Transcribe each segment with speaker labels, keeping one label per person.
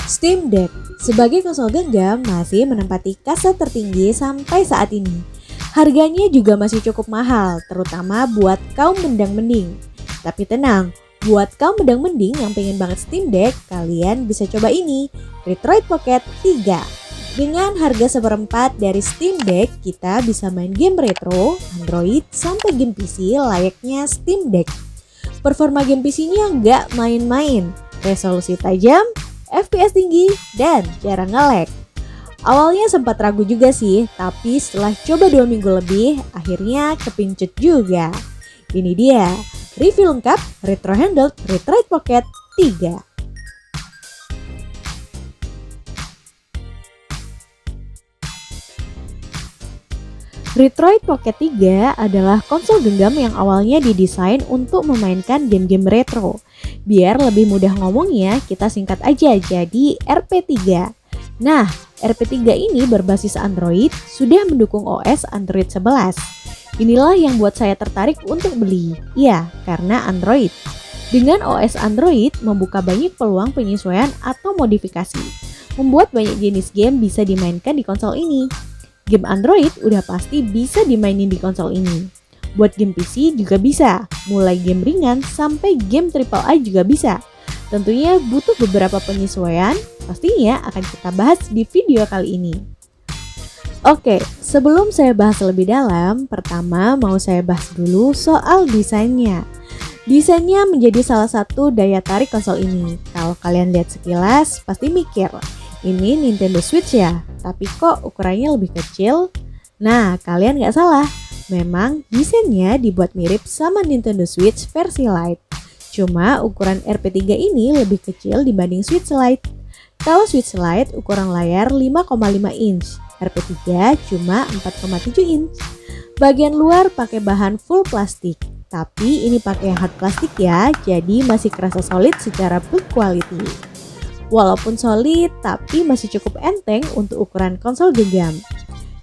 Speaker 1: Steam Deck sebagai konsol genggam masih menempati kasta tertinggi sampai saat ini. Harganya juga masih cukup mahal, terutama buat kaum mendang-mending. Tapi tenang, buat kaum mendang-mending yang pengen banget Steam Deck, kalian bisa coba ini, Retroid Pocket 3. Dengan harga seperempat dari Steam Deck, kita bisa main game retro, Android, sampai game PC layaknya Steam Deck. Performa game PC-nya nggak main-main, resolusi tajam, FPS tinggi, dan jarang nge-lag. Awalnya sempat ragu juga sih, tapi setelah coba 2 minggu lebih, akhirnya kepincut juga. Ini dia, review lengkap Retro Handled Retroid Pocket 3. Retroid Pocket 3 adalah konsol genggam yang awalnya didesain untuk memainkan game-game retro. Biar lebih mudah ngomongnya, kita singkat aja jadi RP3. Nah, RP3 ini berbasis Android, sudah mendukung OS Android 11. Inilah yang buat saya tertarik untuk beli. Ya, karena Android. Dengan OS Android, membuka banyak peluang penyesuaian atau modifikasi. Membuat banyak jenis game bisa dimainkan di konsol ini. Game Android udah pasti bisa dimainin di konsol ini. Buat game PC juga bisa, mulai game ringan sampai game AAA juga bisa. Tentunya butuh beberapa penyesuaian, pastinya akan kita bahas di video kali ini. Oke, sebelum saya bahas lebih dalam, pertama mau saya bahas dulu soal desainnya. Desainnya menjadi salah satu daya tarik konsol ini. Kalau kalian lihat sekilas, pasti mikir, ini Nintendo Switch ya, tapi kok ukurannya lebih kecil? Nah, kalian nggak salah. Memang desainnya dibuat mirip sama Nintendo Switch versi Lite. Cuma ukuran RP3 ini lebih kecil dibanding Switch Lite. Kalau Switch Lite ukuran layar 5,5 inch, RP3 cuma 4,7 inch. Bagian luar pakai bahan full plastik, tapi ini pakai hard plastik ya, jadi masih kerasa solid secara build quality. Walaupun solid, tapi masih cukup enteng untuk ukuran konsol genggam.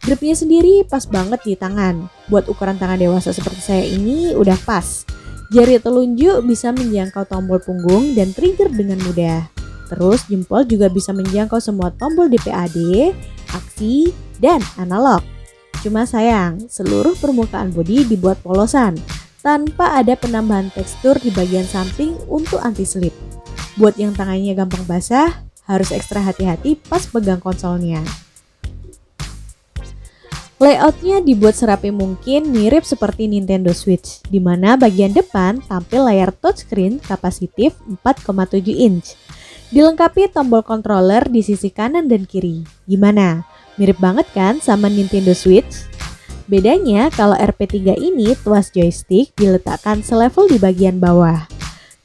Speaker 1: Gripnya sendiri pas banget di tangan. Buat ukuran tangan dewasa seperti saya ini udah pas. Jari telunjuk bisa menjangkau tombol punggung dan trigger dengan mudah. Terus jempol juga bisa menjangkau semua tombol DPAD, aksi, dan analog. Cuma sayang, seluruh permukaan bodi dibuat polosan, tanpa ada penambahan tekstur di bagian samping untuk anti-slip. Buat yang tangannya gampang basah, harus ekstra hati-hati pas pegang konsolnya. Layoutnya dibuat serapi mungkin mirip seperti Nintendo Switch, di mana bagian depan tampil layar touchscreen kapasitif 4,7 inch. Dilengkapi tombol controller di sisi kanan dan kiri. Gimana? Mirip banget kan sama Nintendo Switch? Bedanya kalau RP3 ini tuas joystick diletakkan selevel di bagian bawah.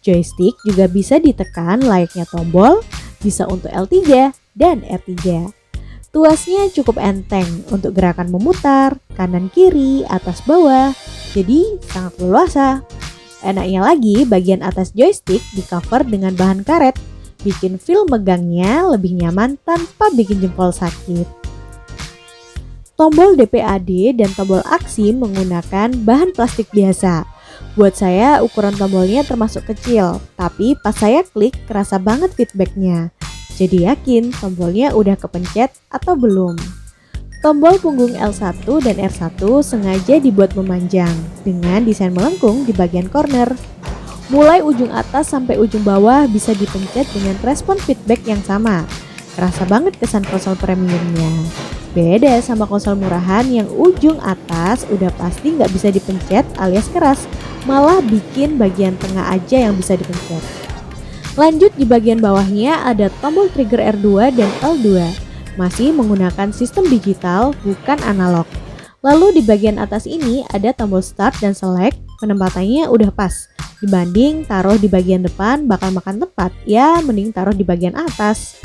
Speaker 1: Joystick juga bisa ditekan layaknya tombol, bisa untuk L3 dan R3. Tuasnya cukup enteng untuk gerakan memutar, kanan kiri, atas bawah, jadi sangat leluasa. Enaknya lagi bagian atas joystick di cover dengan bahan karet, bikin feel megangnya lebih nyaman tanpa bikin jempol sakit. Tombol DPAD dan tombol aksi menggunakan bahan plastik biasa. Buat saya ukuran tombolnya termasuk kecil, tapi pas saya klik kerasa banget feedbacknya. Jadi yakin tombolnya udah kepencet atau belum. Tombol punggung L1 dan R1 sengaja dibuat memanjang dengan desain melengkung di bagian corner. Mulai ujung atas sampai ujung bawah bisa dipencet dengan respon feedback yang sama. Kerasa banget kesan konsol premiumnya. Beda sama konsol murahan yang ujung atas udah pasti nggak bisa dipencet alias keras, malah bikin bagian tengah aja yang bisa dipencet. Lanjut di bagian bawahnya ada tombol trigger R2 dan L2, masih menggunakan sistem digital bukan analog. Lalu di bagian atas ini ada tombol start dan select, penempatannya udah pas. Dibanding taruh di bagian depan bakal makan tempat, ya mending taruh di bagian atas.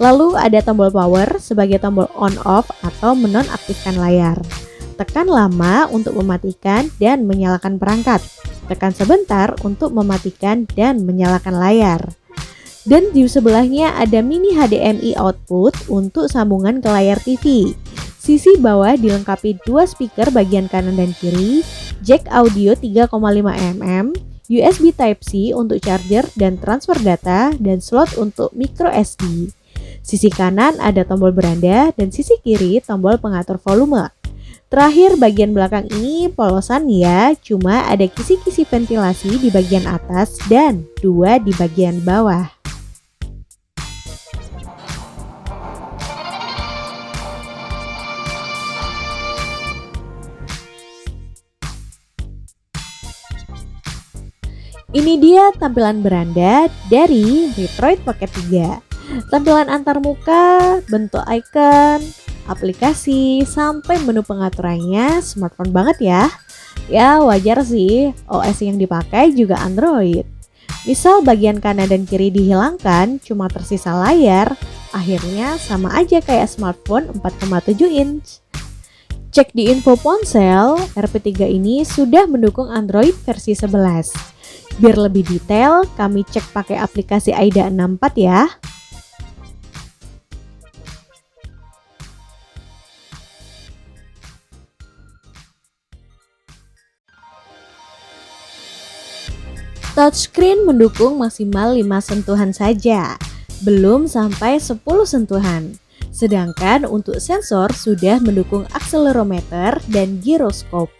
Speaker 1: Lalu ada tombol power sebagai tombol on off atau menonaktifkan layar. Tekan lama untuk mematikan dan menyalakan perangkat. Tekan sebentar untuk mematikan dan menyalakan layar. Dan di sebelahnya ada mini HDMI output untuk sambungan ke layar TV. Sisi bawah dilengkapi 2 speaker bagian kanan dan kiri, jack audio 3,5 mm, USB Type-C untuk charger dan transfer data, dan slot untuk micro SD. Sisi kanan ada tombol beranda dan sisi kiri tombol pengatur volume. Terakhir bagian belakang ini polosan ya, cuma ada kisi-kisi ventilasi di bagian atas dan 2 di bagian bawah. Ini dia tampilan beranda dari Retroid Pocket 3. Tampilan antarmuka, bentuk icon, aplikasi, sampai menu pengaturannya smartphone banget ya. Ya wajar sih, OS yang dipakai juga Android. Misal bagian kanan dan kiri dihilangkan, cuma tersisa layar, akhirnya sama aja kayak smartphone 4,7 inch. Cek di info ponsel, RP3 ini sudah mendukung Android versi 11. Biar lebih detail, kami cek pakai aplikasi AIDA 64 ya. Touchscreen mendukung maksimal 5 sentuhan saja, belum sampai 10 sentuhan. Sedangkan untuk sensor sudah mendukung accelerometer dan gyroscope.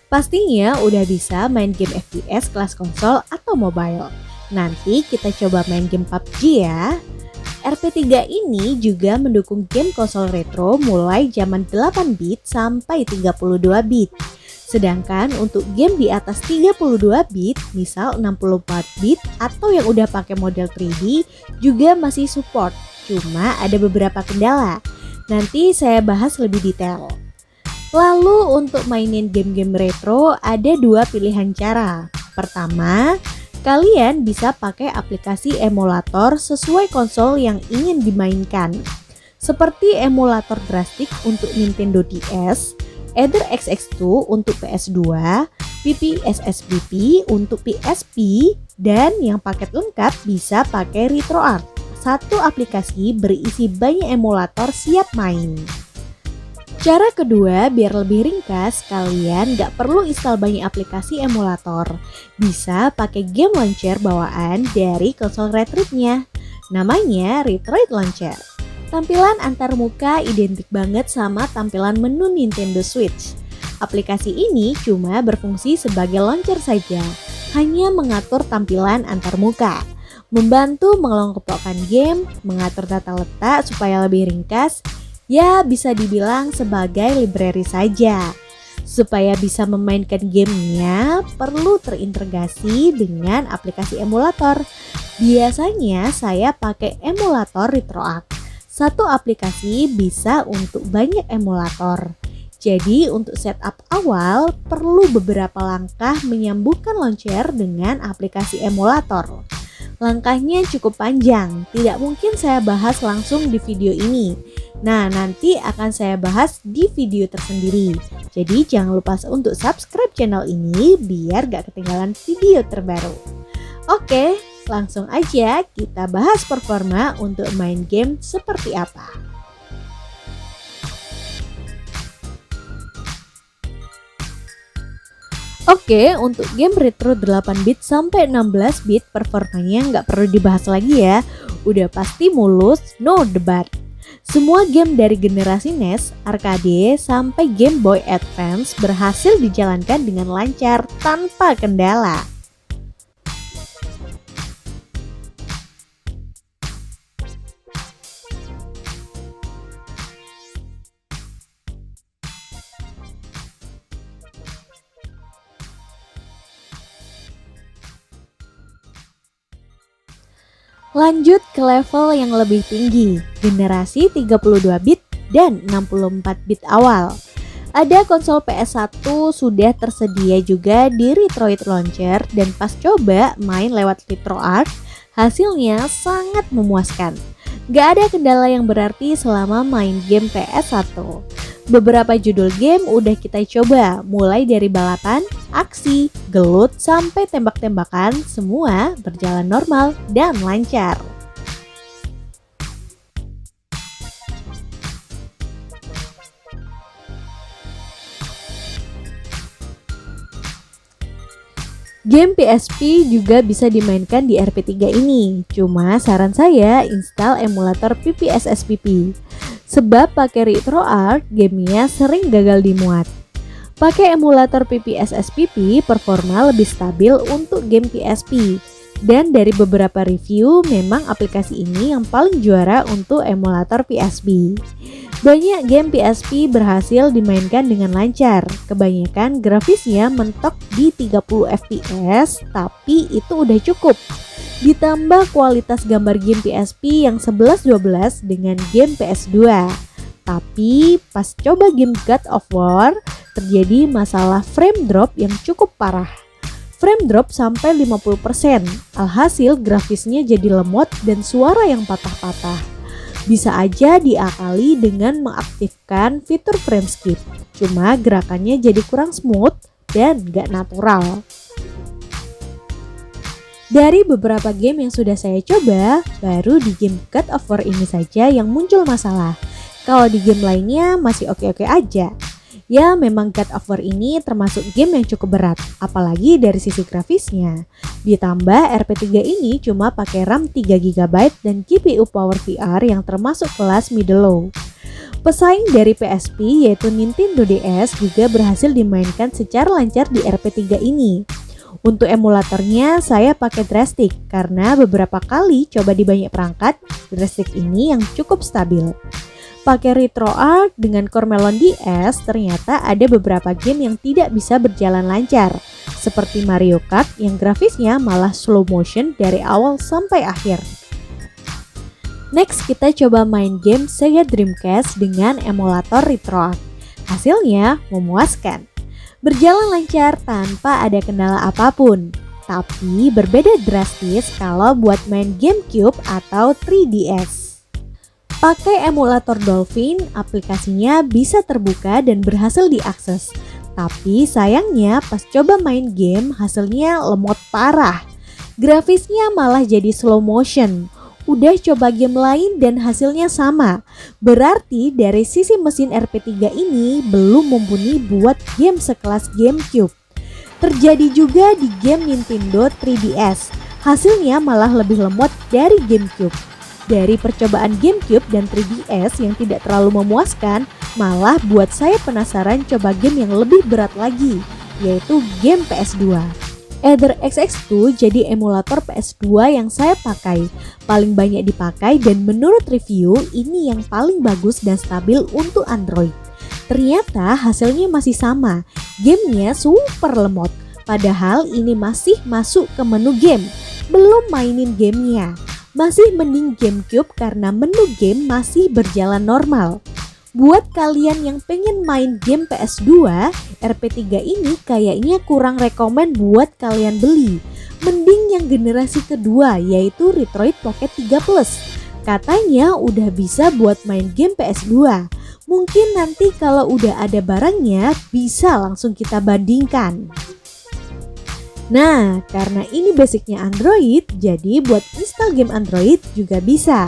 Speaker 1: Pastinya udah bisa main game FPS kelas konsol atau mobile. Nanti kita coba main game PUBG ya. RP3 ini juga mendukung game konsol retro mulai zaman 8 bit sampai 32 bit. Sedangkan untuk game di atas 32 bit, misal 64 bit atau yang udah pakai model 3D juga masih support. Cuma ada beberapa kendala. Nanti saya bahas lebih detail. Lalu untuk mainin game-game retro ada 2 pilihan cara. Pertama, kalian bisa pakai aplikasi emulator sesuai konsol yang ingin dimainkan. Seperti emulator Drastic untuk Nintendo DS, Ether XX2 untuk PS2, PPSSBP untuk PSP, dan yang paket lengkap bisa pakai RetroArch. Satu aplikasi berisi banyak emulator siap main. Cara kedua, biar lebih ringkas, kalian gak perlu install banyak aplikasi emulator. Bisa pakai game launcher bawaan dari konsol Retroid-nya. Namanya Retroid Launcher. Tampilan antarmuka identik banget sama tampilan menu Nintendo Switch. Aplikasi ini cuma berfungsi sebagai launcher saja, hanya mengatur tampilan antarmuka. Membantu mengelompokkan game, mengatur tata letak supaya lebih ringkas. Ya bisa dibilang sebagai library saja. Supaya bisa memainkan gamenya perlu terintegrasi dengan aplikasi emulator. Biasanya saya pakai emulator RetroArch. Satu aplikasi bisa untuk banyak emulator. Jadi untuk setup awal perlu beberapa langkah menyambungkan launcher dengan aplikasi emulator. Langkahnya cukup panjang, tidak mungkin saya bahas langsung di video ini. Nah, nanti akan saya bahas di video tersendiri. Jadi jangan lupa untuk subscribe channel ini biar gak ketinggalan video terbaru. Oke, langsung aja kita bahas performa untuk main game seperti apa. Oke, untuk game retro 8 bit sampai 16 bit performanya nggak perlu dibahas lagi ya. Udah pasti mulus, no debat. Semua game dari generasi NES, arcade, sampai Game Boy Advance berhasil dijalankan dengan lancar tanpa kendala. Lanjut ke level yang lebih tinggi, generasi 32 bit dan 64 bit awal. Ada konsol PS1 sudah tersedia juga di Retroid Launcher dan pas coba main lewat RetroArch, hasilnya sangat memuaskan. Gak ada kendala yang berarti selama main game PS1. Beberapa judul game udah kita coba, mulai dari balapan, aksi, gelut, sampai tembak-tembakan, semua berjalan normal dan lancar. Game PSP juga bisa dimainkan di RP3 ini. Cuma saran saya install emulator PPSSPP. Sebab pakai RetroArch gamenya sering gagal dimuat. Pakai emulator PPSSPP performa lebih stabil untuk game PSP. Dan dari beberapa review memang aplikasi ini yang paling juara untuk emulator PSP. Banyak game PSP berhasil dimainkan dengan lancar. Kebanyakan grafisnya mentok di 30 fps, tapi itu udah cukup. Ditambah kualitas gambar game PSP yang 11-12 dengan game PS2. Tapi pas coba game God of War, terjadi masalah frame drop yang cukup parah. Frame drop sampai 50%, alhasil grafisnya jadi lemot dan suara yang patah-patah. Bisa aja diakali dengan mengaktifkan fitur frame skip, cuma gerakannya jadi kurang smooth dan gak natural. Dari beberapa game yang sudah saya coba, baru di game God of War ini saja yang muncul masalah. Kalau di game lainnya masih oke-oke aja. Ya memang God of War ini termasuk game yang cukup berat, apalagi dari sisi grafisnya. Ditambah RP3 ini cuma pakai RAM 3GB dan GPU Power VR yang termasuk kelas middle low. Pesaing dari PSP yaitu Nintendo DS juga berhasil dimainkan secara lancar di RP3 ini. Untuk emulatornya saya pakai Drastic karena beberapa kali coba di banyak perangkat, Drastic ini yang cukup stabil. Pakai RetroArch dengan Core Melon DS ternyata ada beberapa game yang tidak bisa berjalan lancar, seperti Mario Kart yang grafisnya malah slow motion dari awal sampai akhir. Next kita coba main game Sega Dreamcast dengan emulator RetroArch. Hasilnya memuaskan. Berjalan lancar tanpa ada kendala apapun. Tapi berbeda drastis kalau buat main GameCube atau 3DS. Pakai emulator Dolphin, aplikasinya bisa terbuka dan berhasil diakses. Tapi sayangnya pas coba main game hasilnya lemot parah. Grafisnya malah jadi slow motion. Udah coba game lain dan hasilnya sama. Berarti dari sisi mesin RP3 ini belum mumpuni buat game sekelas GameCube. Terjadi juga di game Nintendo 3DS. Hasilnya malah lebih lemot dari GameCube. Dari percobaan GameCube dan 3DS yang tidak terlalu memuaskan, malah buat saya penasaran coba game yang lebih berat lagi, yaitu game PS2. Ether XX2 jadi emulator PS2 yang saya pakai, paling banyak dipakai dan menurut review ini yang paling bagus dan stabil untuk Android. Ternyata hasilnya masih sama, gamenya super lemot, padahal ini masih masuk ke menu game, belum mainin gamenya. Masih mending GameCube karena menu game masih berjalan normal. Buat kalian yang pengen main game PS2, RP3 ini kayaknya kurang rekomen buat kalian beli. Mending yang generasi kedua yaitu Retroid Pocket 3 Plus. Katanya udah bisa buat main game PS2. Mungkin nanti kalau udah ada barangnya bisa langsung kita bandingkan. Nah, karena ini basicnya Android, jadi buat install game Android juga bisa.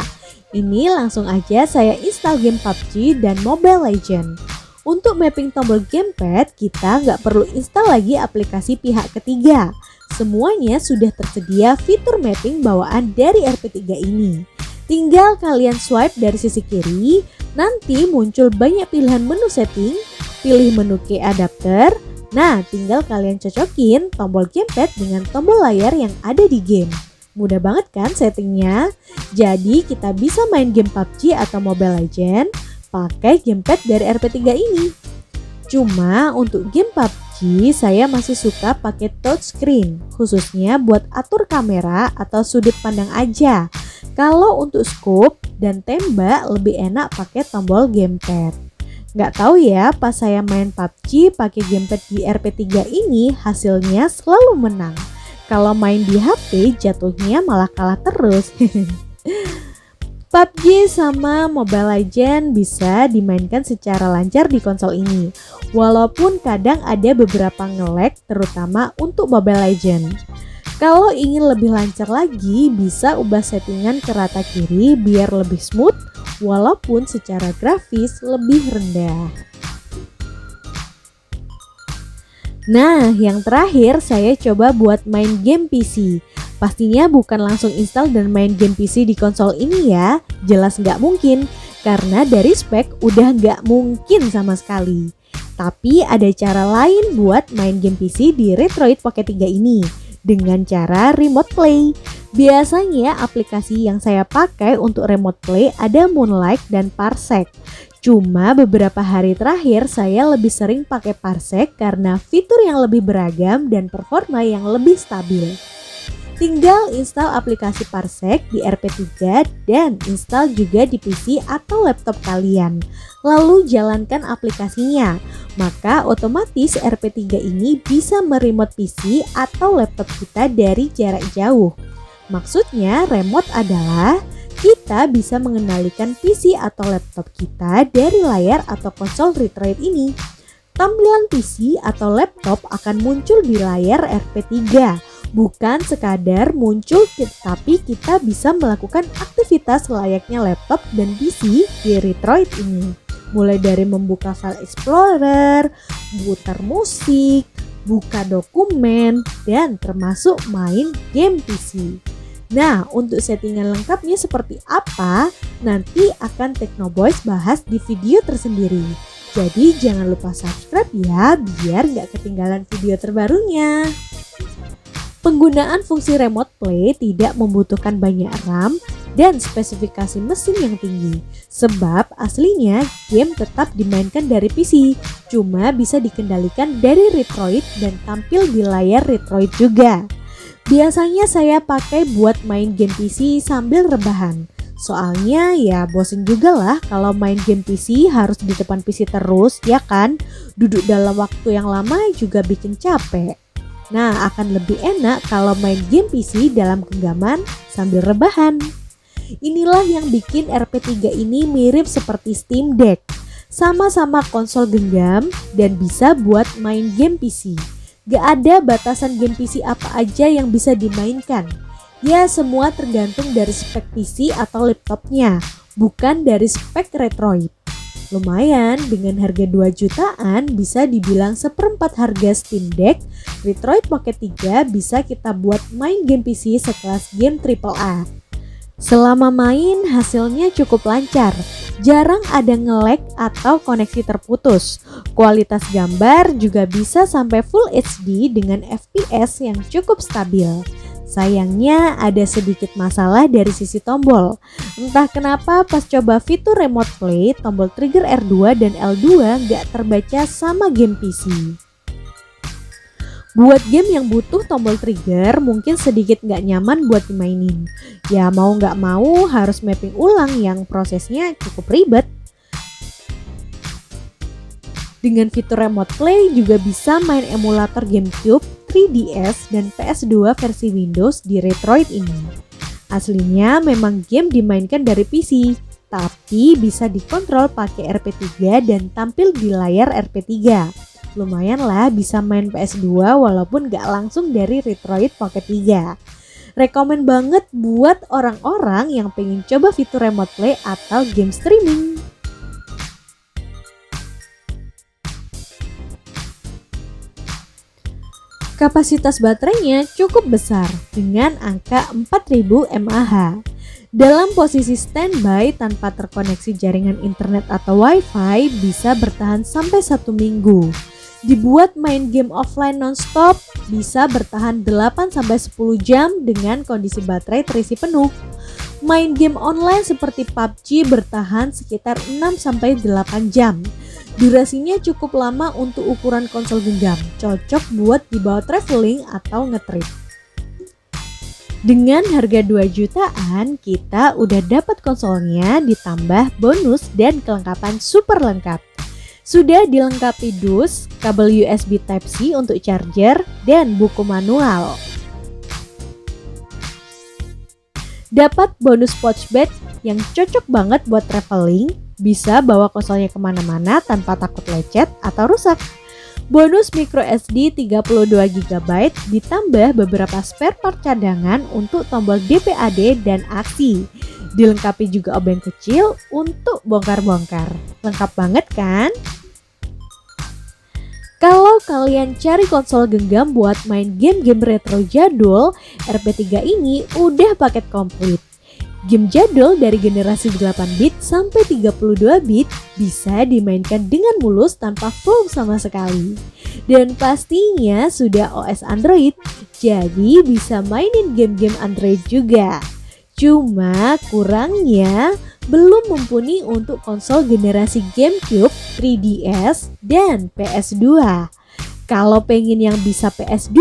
Speaker 1: Ini langsung aja saya install game PUBG dan Mobile Legends. Untuk mapping tombol gamepad, kita nggak perlu install lagi aplikasi pihak ketiga. Semuanya sudah tersedia fitur mapping bawaan dari RP3 ini. Tinggal kalian swipe dari sisi kiri, nanti muncul banyak pilihan menu setting, pilih menu key adapter. Nah, tinggal kalian cocokin tombol gamepad dengan tombol layar yang ada di game. Mudah banget kan settingnya? Jadi kita bisa main game PUBG atau Mobile Legends pakai gamepad dari RP3 ini. Cuma untuk game PUBG saya masih suka pakai touchscreen, khususnya buat atur kamera atau sudut pandang aja. Kalau untuk scope dan tembak lebih enak pakai tombol gamepad. Nggak tahu ya, pas saya main PUBG pakai gamepad di RP3 ini hasilnya selalu menang. Kalau main di HP jatuhnya malah kalah terus. PUBG sama Mobile Legends bisa dimainkan secara lancar di konsol ini. Walaupun kadang ada beberapa nge-lag terutama untuk Mobile Legends. Kalau ingin lebih lancar lagi, bisa ubah settingan ke rata kiri biar lebih smooth, walaupun secara grafis lebih rendah. Nah, yang terakhir saya coba buat main game PC. Pastinya bukan langsung install dan main game PC di konsol ini ya. Jelas nggak mungkin, karena dari spek udah nggak mungkin sama sekali. Tapi ada cara lain buat main game PC di Retroid Pocket 3 ini, dengan cara remote play. Biasanya aplikasi yang saya pakai untuk remote play ada Moonlight dan Parsec. Cuma beberapa hari terakhir saya lebih sering pakai Parsec karena fitur yang lebih beragam dan performa yang lebih stabil. Tinggal install aplikasi Parsec di RP3 dan install juga di PC atau laptop kalian. Lalu jalankan aplikasinya. Maka otomatis RP3 ini bisa meremote PC atau laptop kita dari jarak jauh. Maksudnya remote adalah kita bisa mengendalikan PC atau laptop kita dari layar atau konsol Retroid ini. Tampilan PC atau laptop akan muncul di layar RP3. Bukan sekadar muncul, tapi kita bisa melakukan aktivitas layaknya laptop dan PC di Retroid ini. Mulai dari membuka file explorer, putar musik, buka dokumen, dan termasuk main game PC. Nah, untuk settingan lengkapnya seperti apa, nanti akan Teknoboys bahas di video tersendiri. Jadi jangan lupa subscribe ya, biar nggak ketinggalan video terbarunya. Penggunaan fungsi remote play tidak membutuhkan banyak RAM dan spesifikasi mesin yang tinggi. Sebab aslinya game tetap dimainkan dari PC, cuma bisa dikendalikan dari Retroid dan tampil di layar Retroid juga. Biasanya saya pakai buat main game PC sambil rebahan. Soalnya ya bosen juga lah kalau main game PC harus di depan PC terus, ya kan? Duduk dalam waktu yang lama juga bikin capek. Nah, akan lebih enak kalau main game PC dalam genggaman sambil rebahan. Inilah yang bikin RP3 ini mirip seperti Steam Deck. Sama-sama konsol genggam dan bisa buat main game PC. Gak ada batasan game PC apa aja yang bisa dimainkan. Ya, semua tergantung dari spek PC atau laptopnya, bukan dari spek Retroid. Lumayan, dengan harga 2 jutaan bisa dibilang seperempat harga Steam Deck, Retroid Pocket 3 bisa kita buat main game PC sekelas game AAA. Selama main hasilnya cukup lancar, jarang ada nge-lag atau koneksi terputus. Kualitas gambar juga bisa sampai Full HD dengan FPS yang cukup stabil. Sayangnya ada sedikit masalah dari sisi tombol. Entah kenapa pas coba fitur remote play, tombol trigger R2 dan L2 gak terbaca sama game PC. Buat game yang butuh tombol trigger mungkin sedikit gak nyaman buat dimainin. Ya mau gak mau harus mapping ulang yang prosesnya cukup ribet. Dengan fitur remote play juga bisa main emulator GameCube, 3DS, dan PS2 versi Windows di Retroid ini. Aslinya memang game dimainkan dari PC, tapi bisa dikontrol pakai RP3 dan tampil di layar RP3. Lumayan lah bisa main PS2 walaupun gak langsung dari Retroid Pocket 3. Rekomen banget buat orang-orang yang pengen coba fitur remote play atau game streaming. Kapasitas baterainya cukup besar dengan angka 4000 mAh. Dalam posisi standby tanpa terkoneksi jaringan internet atau wifi bisa bertahan sampai 1 minggu. Dibuat main game offline non-stop bisa bertahan 8-10 jam dengan kondisi baterai terisi penuh. Main game online seperti PUBG bertahan sekitar 6-8 jam. Durasinya cukup lama untuk ukuran konsol genggam, cocok buat dibawa traveling atau ngetrip. Dengan harga 2 jutaan, kita udah dapat konsolnya ditambah bonus dan kelengkapan super lengkap. Sudah dilengkapi dus, kabel USB Type-C untuk charger, dan buku manual. Dapat bonus pouch bag yang cocok banget buat traveling, bisa bawa konsolnya kemana-mana tanpa takut lecet atau rusak. Bonus micro SD 32GB ditambah beberapa spare part cadangan untuk tombol DPAD dan aksi. Dilengkapi juga obeng kecil untuk bongkar-bongkar. Lengkap banget kan? Kalau kalian cari konsol genggam buat main game-game retro jadul, RP3 ini udah paket komplit. Game jadul dari generasi 8 bit sampai 32 bit bisa dimainkan dengan mulus tanpa flow sama sekali. Dan pastinya sudah OS Android, jadi bisa mainin game-game Android juga. Cuma kurangnya belum mumpuni untuk konsol generasi GameCube, 3DS, dan PS2. Kalau pengen yang bisa PS2,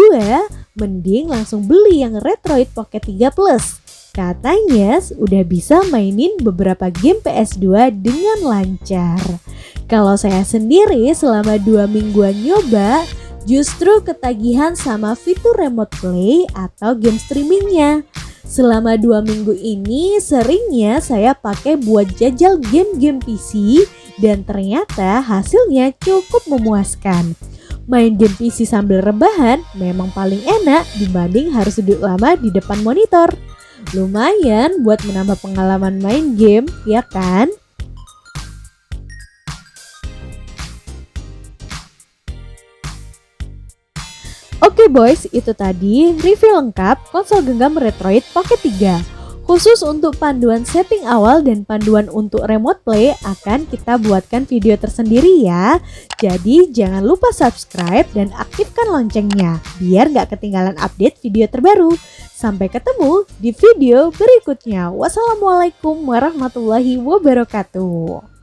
Speaker 1: mending langsung beli yang Retroid Pocket 3 Plus. Katanya udah bisa mainin beberapa game PS2 dengan lancar. Kalau saya sendiri selama 2 mingguan nyoba, justru ketagihan sama fitur remote play atau game streamingnya. Selama 2 minggu ini seringnya saya pakai buat jajal game-game PC dan ternyata hasilnya cukup memuaskan. Main game PC sambil rebahan memang paling enak dibanding harus duduk lama di depan monitor. Lumayan buat menambah pengalaman main game, ya kan? Oke boys, itu tadi review lengkap konsol genggam Retroid Pocket 3. Khusus untuk panduan setting awal dan panduan untuk remote play akan kita buatkan video tersendiri ya. Jadi jangan lupa subscribe dan aktifkan loncengnya biar gak ketinggalan update video terbaru. Sampai ketemu di video berikutnya. Wassalamualaikum warahmatullahi wabarakatuh.